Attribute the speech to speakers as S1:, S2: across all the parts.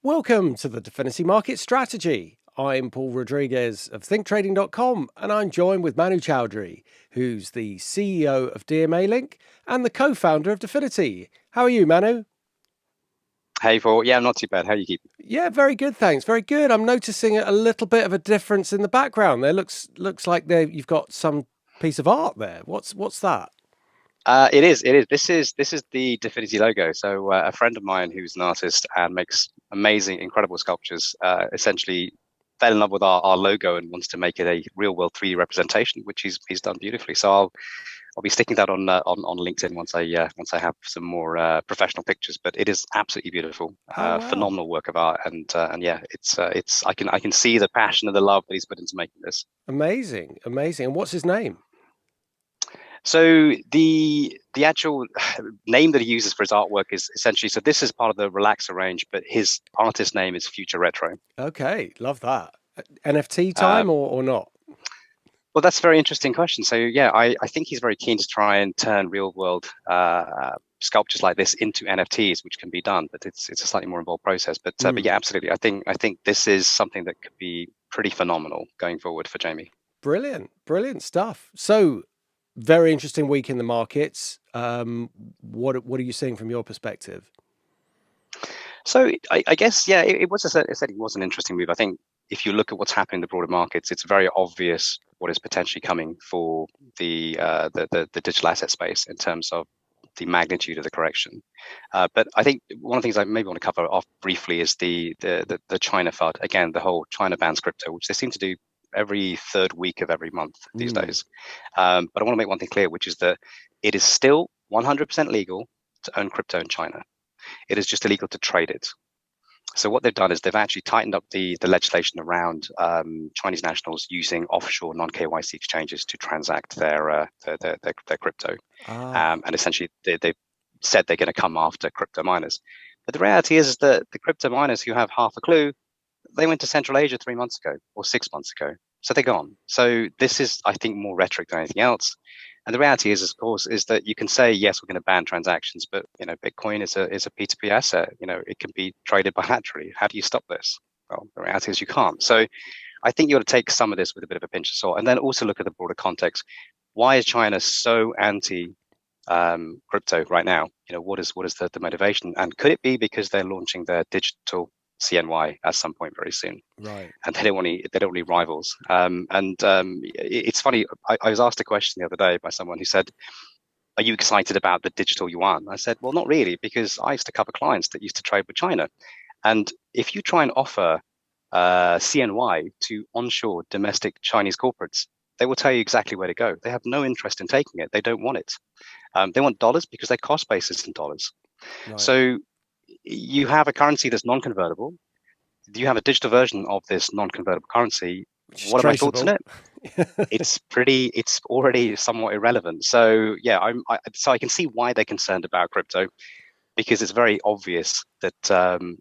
S1: Welcome to the DeFinity Market Strategy. I'm Paul Rodriguez of ThinkTrading.com, and I'm joined with Manu Choudhary, who's the CEO of DMA Link and the co-founder of DeFinity. How are you, Manu?
S2: Hey, Paul. Yeah, I'm not too bad. How are you keeping?
S1: Yeah, very good, thanks. Very good. I'm noticing a little bit of a difference in the background there. Looks like you've got some piece of art there. What's that?
S2: It is. It is. This is the DeFinity logo. So a friend of mine who's an artist and makes amazing, incredible sculptures, essentially fell in love with our logo and wants to make it a real world 3D representation, which he's done beautifully. So I'll be sticking that on LinkedIn once I have some more professional pictures. But it is absolutely beautiful,
S1: Oh, wow.
S2: phenomenal work of art, and yeah, it's I can see the passion and the love that he's put into making this.
S1: Amazing, amazing. And what's his name?
S2: So the actual name that he uses for his artwork is essentially, so this is part of the Relaxer range, but his artist name is Future Retro.
S1: Okay, love that. NFT
S2: Uh,
S1: time or not?
S2: well, that's a very interesting question. So yeah, I think he's very keen to try and turn real world sculptures like this into NFTs, which can be done, but it's a slightly more involved process. But yeah, absolutely. I think this is something that could be pretty phenomenal going forward for Jamie.
S1: Brilliant, brilliant stuff. So, very interesting week in the markets. What are you seeing from your perspective?
S2: So I guess yeah, it was I said it was an interesting move. I think if you look at what's happening in the broader markets, it's very obvious what is potentially coming for the digital asset space in terms of the magnitude of the correction. But I think one of the things I maybe want to cover off briefly is the China FUD. Again, the whole China bans crypto, which they seem to do every third week of every month these
S1: Mm,
S2: days. But I want to make one thing clear, which is that it is still 100% legal to own crypto in China. It is just illegal to trade it. So what they've done is they've actually tightened up the legislation around Chinese nationals using offshore non-KYC exchanges to transact their crypto,
S1: ah,
S2: and essentially they've said they're going to come after crypto miners. But the reality is that the crypto miners who have half a clue, they went to Central Asia 3 months ago or 6 months ago, so they're gone. So this is, I think, more rhetoric than anything else. And the reality is, of course, is that you can say yes, we're going to ban transactions, but Bitcoin is a P2P asset. It can be traded bilaterally. How do you stop this? Well, the reality is you can't. So I think you ought to take some of this with a bit of a pinch of salt, and then also look at the broader context. Why is China so anti crypto right now? What is the motivation? And could it be because they're launching their digital CNY at some point very soon,
S1: right.
S2: and they don't want any rivals. It's funny. I was asked a question the other day by someone who said, "Are you excited about the digital yuan?" I said, "Well, not really, because I used to cover clients that used to trade with China, and if you try and offer CNY to onshore domestic Chinese corporates, they will tell you exactly where to go. They have no interest in taking it. They don't want it. They want dollars because their cost base is in dollars.
S1: Right.
S2: So you have a currency that's non-convertible. You have a digital version of this non-convertible currency.
S1: Which is
S2: What are my thoughts on
S1: traceable.
S2: it? It's already somewhat irrelevant. So yeah, so I can see why they're concerned about crypto, because it's very obvious that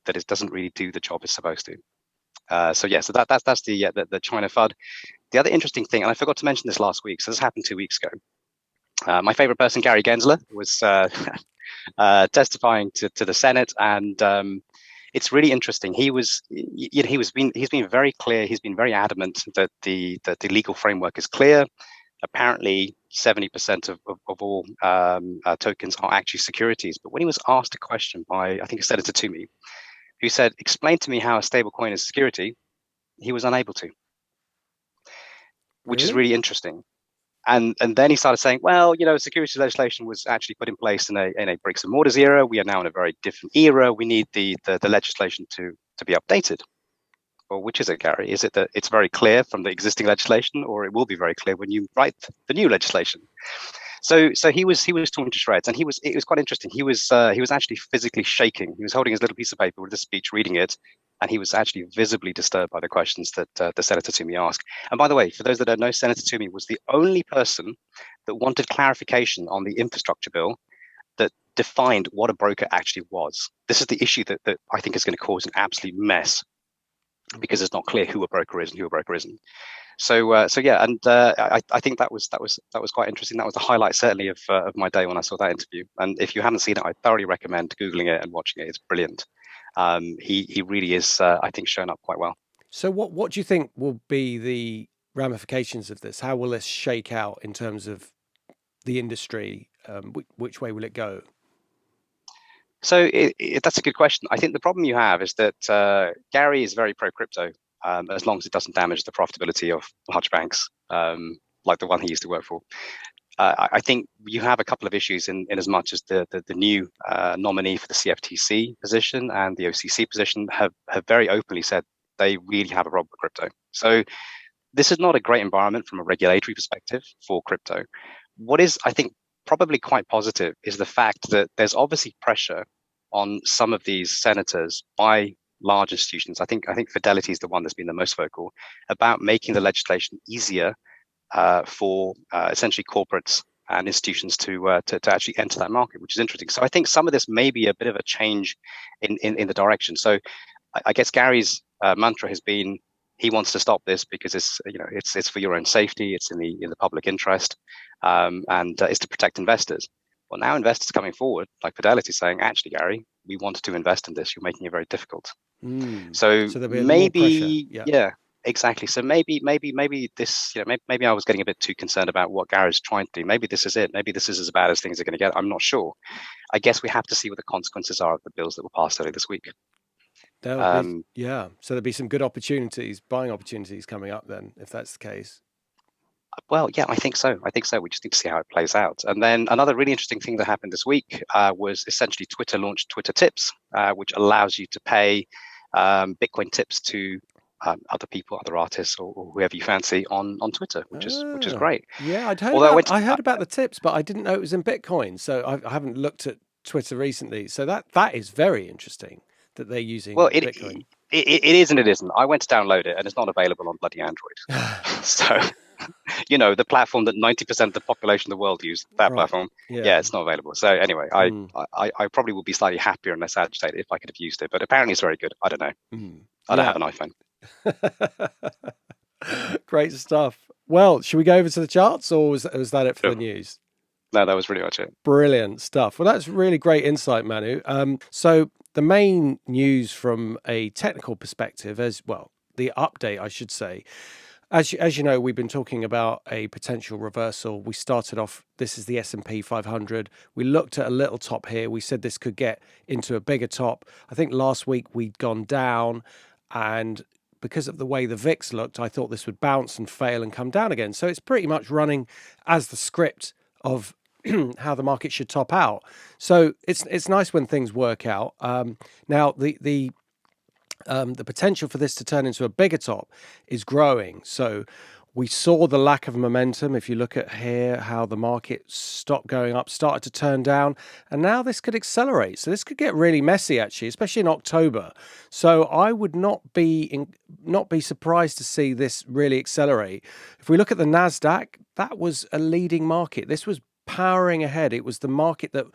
S2: it doesn't really do the job it's supposed to. So yeah, so that's the China FUD. The other interesting thing, and I forgot to mention this last week, so this happened 2 weeks ago. My favorite person, Gary Gensler, was testifying to the Senate, and it's really interesting. He's been very clear. He's been very adamant that the legal framework is clear. Apparently, 70% of all tokens are actually securities. But when he was asked a question by, I think, a Senator Toomey, who said, "Explain to me how a stablecoin is security," he was unable to, which is
S1: Really?
S2: really interesting. And then he started saying, well, securities legislation was actually put in place in a bricks and mortars era. We are now in a very different era. We need the legislation to be updated. Well, which is it, Gary? Is it that it's very clear from the existing legislation, or it will be very clear when you write the new legislation? So he was torn to shreds, and it was quite interesting. He was actually physically shaking. He was holding his little piece of paper with the speech, reading it, and he was actually visibly disturbed by the questions that the Senator Toomey asked. And by the way, for those that don't know, Senator Toomey was the only person that wanted clarification on the infrastructure bill that defined what a broker actually was. This is the issue that I think is going to cause an absolute mess, because it's not clear who a broker is and who a broker isn't. So yeah, and I think that was quite interesting. That was the highlight, certainly, of my day when I saw that interview. And if you haven't seen it, I thoroughly recommend googling it and watching it. It's brilliant. he really is, I think, shown up quite well.
S1: So what do you think will be the ramifications of this? How will this shake out in terms of the industry? Which way will it go?
S2: So that's a good question. I think the problem you have is that Gary is very pro crypto, as long as it doesn't damage the profitability of large banks, like the one he used to work for. I think you have a couple of issues in as much as the new nominee for the CFTC position and the OCC position have very openly said they really have a problem with crypto. So this is not a great environment from a regulatory perspective for crypto. What is, I think, probably quite positive is the fact that there's obviously pressure on some of these senators by large institutions. I think Fidelity is the one that's been the most vocal about making the legislation easier for essentially corporates and institutions to actually enter that market, which is interesting. So I think some of this may be a bit of a change in the direction. So I guess Gary's mantra has been he wants to stop this because it's for your own safety, it's in the public interest, and it's to protect investors. Well, now investors coming forward, like Fidelity, saying, actually, Gary, we want to invest in this. You're making it very difficult. So
S1: there'll be
S2: maybe,
S1: more pressure.
S2: yeah, exactly. So maybe this, maybe I was getting a bit too concerned about what Gary's trying to do. Maybe this is it. Maybe this is as bad as things are going to get. I'm not sure. I guess we have to see what the consequences are of the bills that were passed earlier this week.
S1: So there'll be some good opportunities, buying opportunities coming up then, if that's the case.
S2: Well, yeah, I think so. We just need to see how it plays out. And then another really interesting thing that happened this week was essentially Twitter launched Twitter Tips, which allows you to pay Bitcoin tips to other people, other artists, or whoever you fancy on Twitter, which is great.
S1: Yeah, I heard about the tips, but I didn't know it was in Bitcoin. So I haven't looked at Twitter recently. So that is very interesting that they're using Bitcoin.
S2: It is and it isn't. I went to download it and it's not available on bloody Android. So, the platform that 90% of the population of the world use, that platform, it's not available. So anyway, I probably would be slightly happier and less agitated if I could have used it, but apparently it's very good. I don't know. I don't have an
S1: iPhone. Great stuff. Well, should we go over to the charts, or was that it for the news?
S2: No, that was pretty much it.
S1: Brilliant stuff. Well, that's really great insight, Manu. So the main news from a technical perspective, as well, the update, I should say, as you know, we've been talking about a potential reversal. We started off, this is the S&P 500. We looked at a little top here. We said this could get into a bigger top. I think last week we'd gone down, and because of the way the VIX looked, I thought this would bounce and fail and come down again. So it's pretty much running as the script of how the market should top out. So it's nice when things work out. Now the potential for this to turn into a bigger top is growing. So we saw the lack of momentum. If you look at here, how the market stopped going up, started to turn down, and now this could accelerate. So this could get really messy, actually, especially in October. So I would not be surprised to see this really accelerate. If we look at the Nasdaq, that was a leading market. This was powering ahead. It was the market that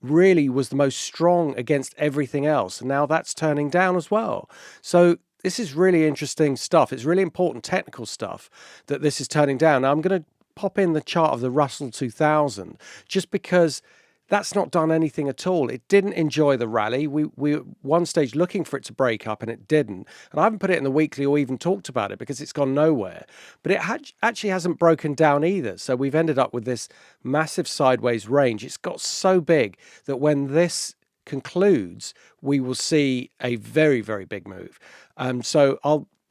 S1: really was the most strong against everything else. And now that's turning down as well. So this is really interesting stuff. It's really important technical stuff that this is turning down. Now, I'm going to pop in the chart of the Russell 2000 just because that's not done anything at all. It didn't enjoy the rally. We were one stage looking for it to break up and it didn't. And I haven't put it in the weekly or even talked about it because it's gone nowhere. But it actually hasn't broken down either. So we've ended up with this massive sideways range. It's got so big that when this concludes, we will see a very, very big move. So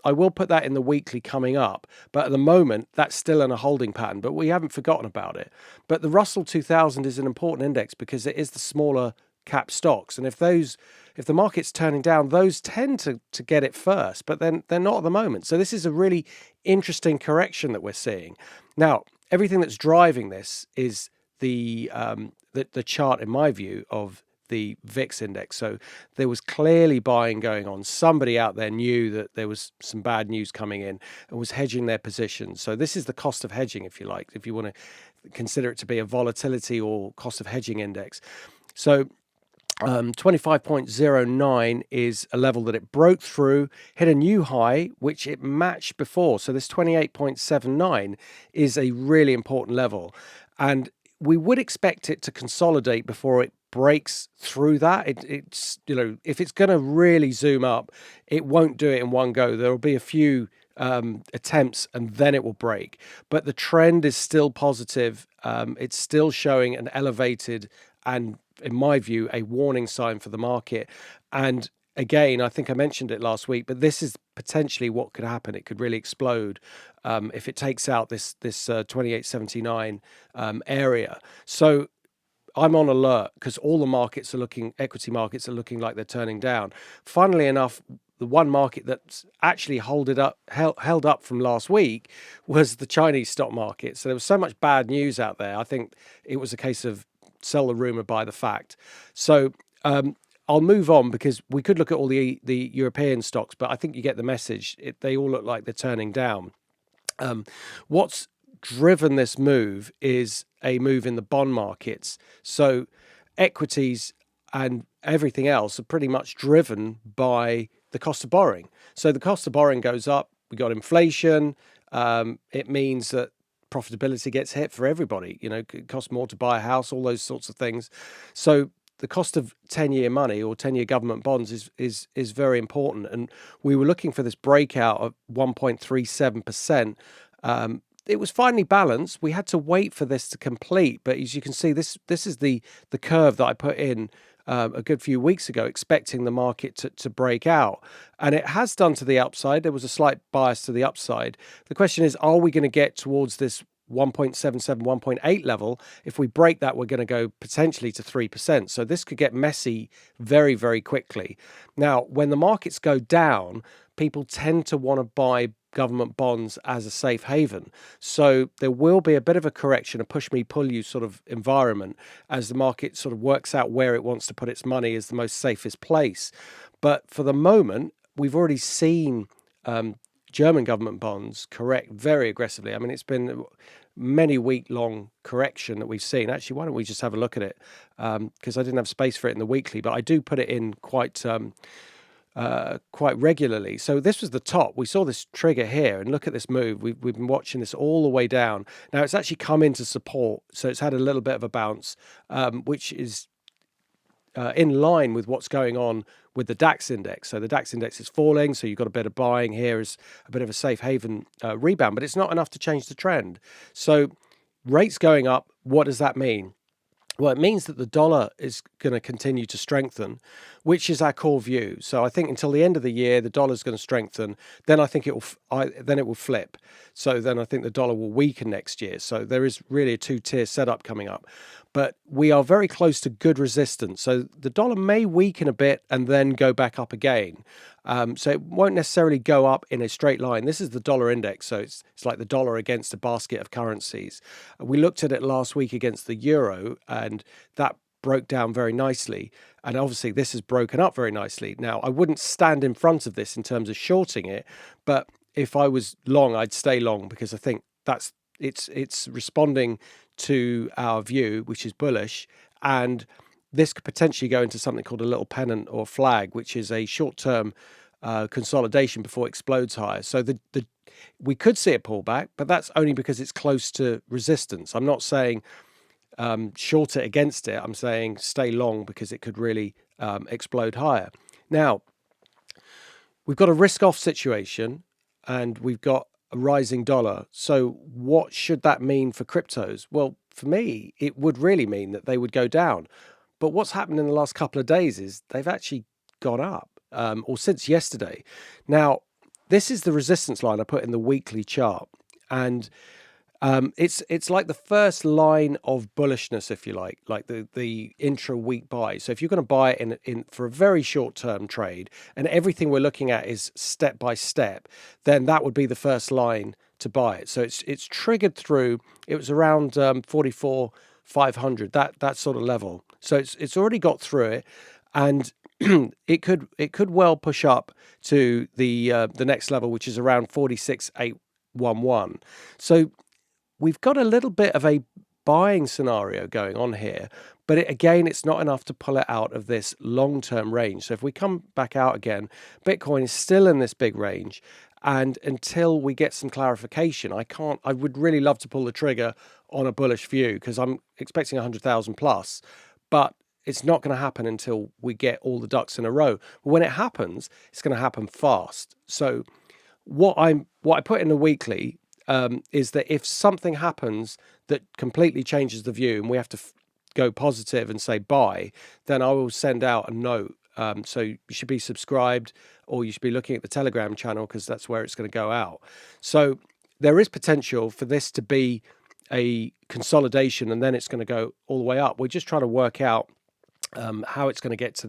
S1: I will put that in the weekly coming up, but at the moment that's still in a holding pattern, but we haven't forgotten about it. But the Russell 2000 is an important index because it is the smaller cap stocks, and if the market's turning down, those tend to get it first, but then they're not at the moment. So this is a really interesting correction that we're seeing. Now, everything that's driving this is the chart, in my view, of the VIX index. So there was clearly buying going on. Somebody out there knew that there was some bad news coming in and was hedging their positions. So this is the cost of hedging, if you like, if you want to consider it to be a volatility or cost of hedging index. So 25.09 is a level that it broke through, hit a new high, which it matched before. So this 28.79 is a really important level. And we would expect it to consolidate before it breaks through that, it's if it's going to really zoom up, it won't do it in one go. There will be a few attempts and then it will break. But the trend is still positive. It's still showing an elevated and, in my view, a warning sign for the market. And again, I think I mentioned it last week, but this is potentially what could happen. It could really explode if it takes out this 2879 area. So I'm on alert because all the equity markets are looking like they're turning down. Funnily enough, the one market that's actually held up from last week was the Chinese stock market. So there was so much bad news out there. I think it was a case of sell the rumor, buy the fact. So I'll move on because we could look at all the European stocks, but I think you get the message. They all look like they're turning down. What's driven this move is a move in the bond markets. So equities and everything else are pretty much driven by the cost of borrowing. So the cost of borrowing goes up. We got inflation. It means that profitability gets hit for everybody. It costs more to buy a house, all those sorts of things. So the cost of 10-year money or 10-year government bonds is very important. And we were looking for this breakout of 1.37%. It was finally balanced. We had to wait for this to complete, but as you can see, this is the curve that I put in a good few weeks ago, expecting the market to break out, and it has done to the upside. There was a slight bias to the upside. The question is, are we going to get towards this 1.77, 1.8 level? If we break that, we're going to go potentially to 3%. So this could get messy very, very quickly. Now, when the markets go down, people tend to want to buy government bonds as a safe haven. So there will be a bit of a correction, a push me, pull you sort of environment as the market sort of works out where it wants to put its money as the most safest place. But for the moment, we've already seen German government bonds correct very aggressively. I mean, it's been many week-long correction that we've seen. Actually, why don't we just have a look at it? Because I didn't have space for it in the weekly, but I do put it in quite regularly. So this was the top. We saw this trigger here, and look at this move. We've been watching this all the way down. Now it's actually come into support, so it's had a little bit of a bounce, which is in line with what's going on with the DAX index. So the DAX index is falling, so you've got a bit of buying here as a bit of a safe haven rebound, but it's not enough to change the trend. So rates going up, what does that mean? Well, it means that the dollar is going to continue to strengthen, which is our core view. So I think until the end of the year, the dollar is going to strengthen. Then I think it will flip. So then I think the dollar will weaken next year. So there is really a two-tier setup coming up. But we are very close to good resistance. So the dollar may weaken a bit and then go back up again. So it won't necessarily go up in a straight line. This is the dollar index. So it's like the dollar against a basket of currencies. We looked at it last week against the euro, and that broke down very nicely. And obviously this has broken up very nicely. Now, I wouldn't stand in front of this in terms of shorting it, but if I was long, I'd stay long because I think it's responding to our view, which is bullish, and this could potentially go into something called a little pennant or flag, which is a short-term consolidation before it explodes higher. So we could see a pullback, but that's only because it's close to resistance. I'm not saying short it against it. I'm saying stay long because it could really explode higher. Now, we've got a risk-off situation, and we've got a rising dollar. So what should that mean for cryptos? Well, for me, it would really mean that they would go down. But what's happened in the last couple of days is they've actually gone up, or since yesterday. Now, this is the resistance line I put in the weekly chart. And it's like the first line of bullishness, if you like the intra-week buy. So if you're going to buy it in for a very short-term trade, and everything we're looking at is step by step, then that would be the first line to buy it. So it's triggered through. It was around 44,500, that sort of level. So it's already got through it, and it could well push up to the next level, which is around 46,811. So we've got a little bit of a buying scenario going on here, but it's not enough to pull it out of this long-term range. So if we come back out again, Bitcoin is still in this big range, and until we get some clarification, I would really love to pull the trigger on a bullish view because I'm expecting 100,000 plus, but it's not going to happen until we get all the ducks in a row. But when it happens, it's going to happen fast. So what I put in the weekly is that if something happens that completely changes the view and we have to go positive and say buy, then I will send out a note. So you should be subscribed, or you should be looking at the Telegram channel, because that's where it's going to go out. So there is potential for this to be a consolidation, and then it's going to go all the way up. We're just trying to work out how it's going to get to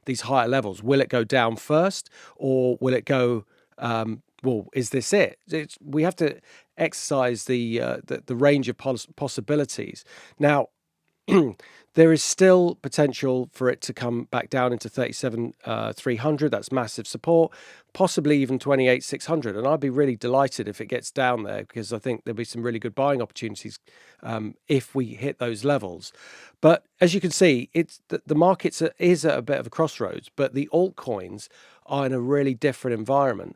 S1: these higher levels. Will it go down first, or will it go? Well, is this it? We have to exercise the range of possibilities. Now, there is still potential for it to come back down into 37,300. That's massive support, possibly even 28,600. And I'd be really delighted if it gets down there, because I think there'll be some really good buying opportunities if we hit those levels. But as you can see, it's the market is at a bit of a crossroads, but the altcoins are in a really different environment.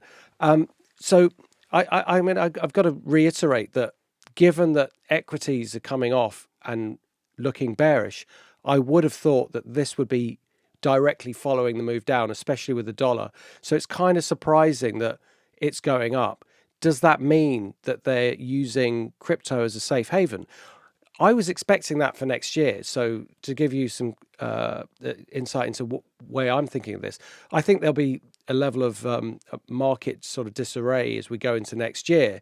S1: So I mean, I've got to reiterate that given that equities are coming off and looking bearish, I would have thought that this would be directly following the move down, especially with the dollar. So it's kind of surprising that it's going up. Does that mean that they're using crypto as a safe haven? I was expecting that for next year. So to give you some insight into what way I'm thinking of this, I think there'll be a level of market sort of disarray as we go into next year,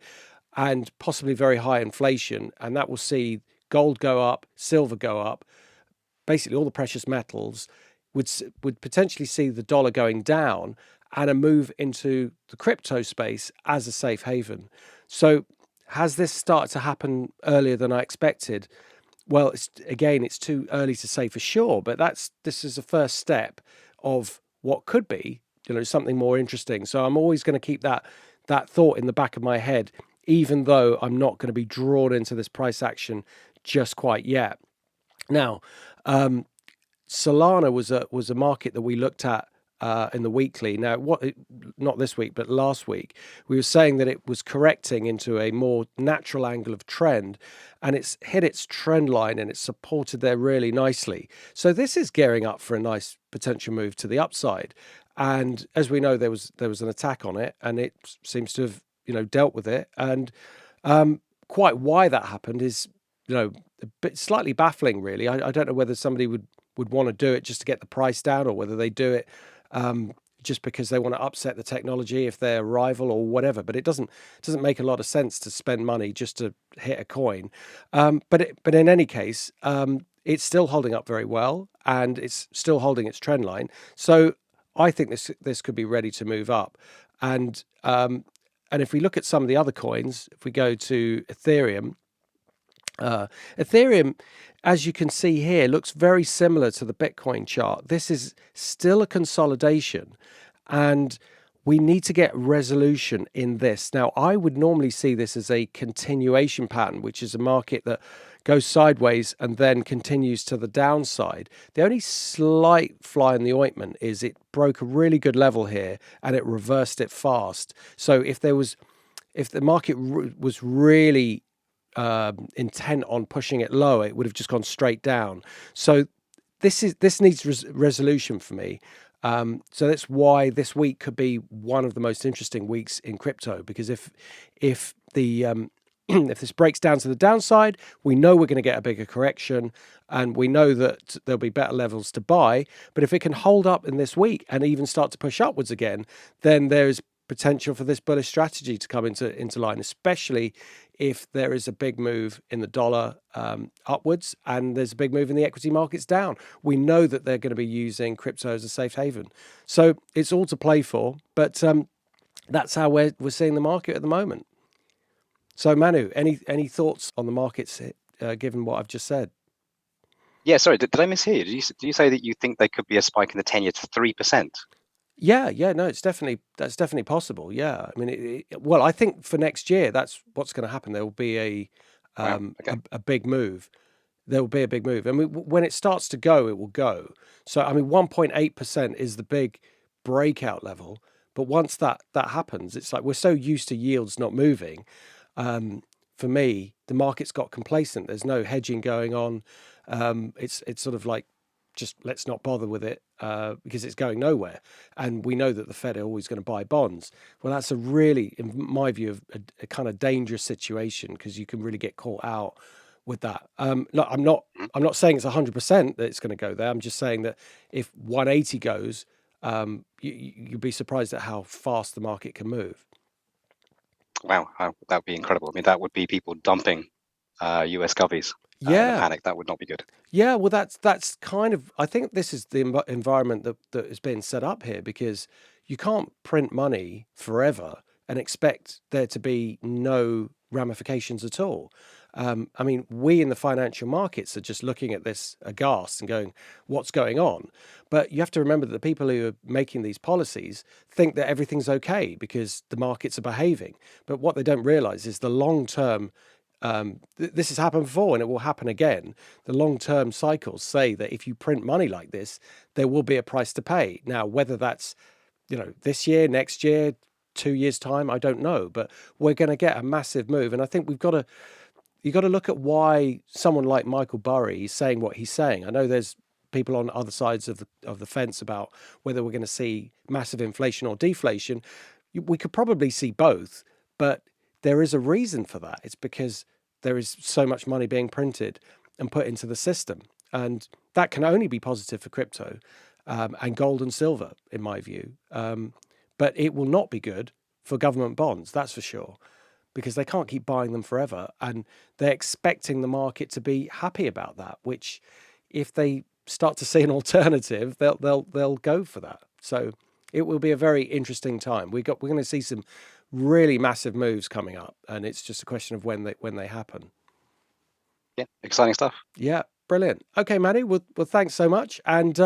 S1: and possibly very high inflation, and that will see gold go up, silver go up, basically all the precious metals would potentially see the dollar going down, and a move into the crypto space as a safe haven. So has this started to happen earlier than I expected? Well, it's too early to say for sure, but this is a first step of what could be, something more interesting. So I'm always going to keep that thought in the back of my head, even though I'm not going to be drawn into this price action just quite yet. Now, Solana was a market that we looked at in the weekly. Now, not this week, but last week, we were saying that it was correcting into a more natural angle of trend, and it's hit its trend line and it's supported there really nicely. So this is gearing up for a nice potential move to the upside. And as we know, there was an attack on it, and it seems to have dealt with it. And quite why that happened is a bit slightly baffling, really. I don't know whether somebody would want to do it just to get the price down, or whether they do it just because they want to upset the technology if they're a rival or whatever. But it doesn't make a lot of sense to spend money just to hit a coin. But in any case, it's still holding up very well, and it's still holding its trend line. So I think this could be ready to move up. And if we look at some of the other coins, if we go to Ethereum, Ethereum, as you can see here, looks very similar to the Bitcoin chart. This is still a consolidation, and we need to get resolution in this. Now, I would normally see this as a continuation pattern, which is a market that goes sideways and then continues to the downside. The only slight fly in the ointment is it broke a really good level here and it reversed it fast. So if the market was really intent on pushing it lower, it would have just gone straight down. So this needs resolution for me. So that's why this week could be one of the most interesting weeks in crypto, because if this breaks down to the downside, we know we're going to get a bigger correction, and we know that there'll be better levels to buy. But if it can hold up in this week and even start to push upwards again, then there's potential for this bullish strategy to come into line, especially if there is a big move in the dollar upwards and there's a big move in the equity markets down. We know that they're going to be using crypto as a safe haven. So it's all to play for, but that's how we're seeing the market at the moment. So Manu, any thoughts on the markets given what I've just said?
S2: Yeah, sorry, did I mishear you? Did you say that you think there could be a spike in the 10-year to 3%?
S1: Yeah, no, that's definitely possible. Yeah, I mean, well, I think for next year, that's what's going to happen. There will be a big move. There will be a big move, and when it starts to go, it will go. So, I mean, 1.8% is the big breakout level, but once that happens, it's like we're so used to yields not moving. For me, the market's got complacent. There's no hedging going on. It's sort of like just let's not bother with it because it's going nowhere. And we know that the Fed are always going to buy bonds. Well, that's a really, in my view, a kind of dangerous situation because you can really get caught out with that. Look, I'm not saying it's 100% that it's going to go there. I'm just saying that if 180 goes, you'd be surprised at how fast the market can move.
S2: Wow, that would be incredible. I mean, that would be people dumping US govies in a panic. That would not be good.
S1: Yeah, well, that's kind of, I think this is the environment that is being set up here because you can't print money forever and expect there to be no ramifications at all. I mean, we in the financial markets are just looking at this aghast and going, what's going on? But you have to remember that the people who are making these policies think that everything's okay because the markets are behaving. But what they don't realize is the long term. This has happened before and it will happen again. The long-term cycles say that if you print money like this, there will be a price to pay. Now, whether that's, this year, next year, 2 years' time, I don't know, but we're going to get a massive move. And I think you've got to look at why someone like Michael Burry is saying what he's saying. I know there's people on other sides of the fence about whether we're going to see massive inflation or deflation. We could probably see both, but there is a reason for that. It's because there is so much money being printed and put into the system. And that can only be positive for crypto and gold and silver, in my view. But it will not be good for government bonds, that's for sure, because they can't keep buying them forever. And they're expecting the market to be happy about that, which if they start to see an alternative, they'll go for that. So it will be a very interesting time. We're going to see some really massive moves coming up, and it's just a question of when they happen.
S2: Yeah, exciting stuff.
S1: Yeah, brilliant. Okay, Manu, well thanks so much, and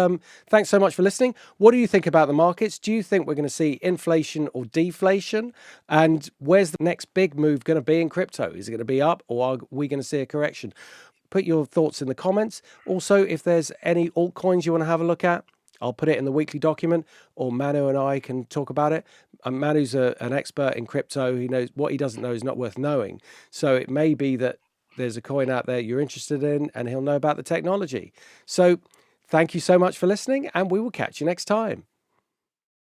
S1: thanks so much for listening. What do you think about the markets? Do you think we're going to see inflation or deflation? And where's the next big move going to be in crypto? Is it going to be up, or are we going to see a correction? Put your thoughts in the comments. Also, if there's any altcoins you want to have a look at, I'll put it in the weekly document, or Manu and I can talk about it. Manu's an expert in crypto. He knows what he doesn't know is not worth knowing. So it may be that there's a coin out there you're interested in, and he'll know about the technology. So thank you so much for listening, and we will catch you next time.